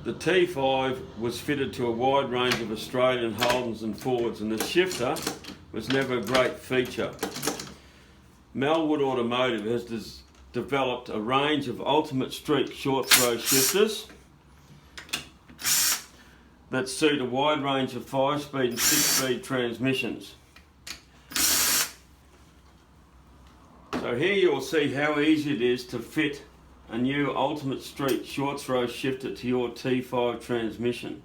The T5 was fitted to a wide range of Australian Holdens and Fords, and the shifter was never a great feature. Melwood Automotive has developed a range of ultimate street short throw shifters that suit a wide range of 5-speed and 6-speed transmissions. So here you will see how easy it is to fit a new ultimate street short throw shifter to your T5 transmission.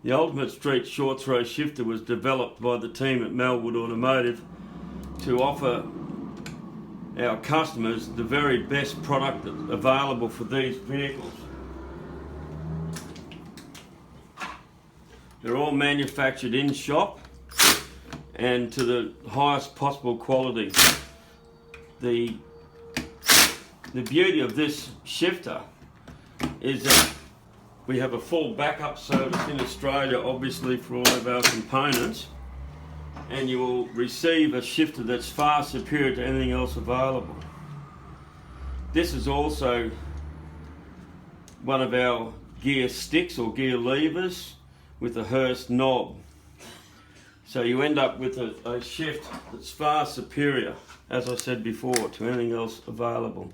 The Ultimate Street Short Throw Shifter was developed by the team at Melwood Automotive to offer our customers the very best product available for these vehicles. They're all manufactured in shop and to the highest possible quality. The beauty of this shifter is that we have a full backup service in Australia, obviously, for all of our components, and you will receive a shifter that's far superior to anything else available. This is also one of our gear sticks or gear levers with a Hurst knob. So you end up with a shift that's far superior, as I said before, to anything else available.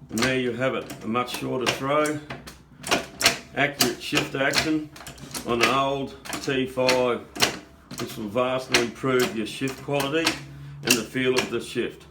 And there you have it, a much shorter throw, accurate shift action on an old T5. This will vastly improve your shift quality and the feel of the shift.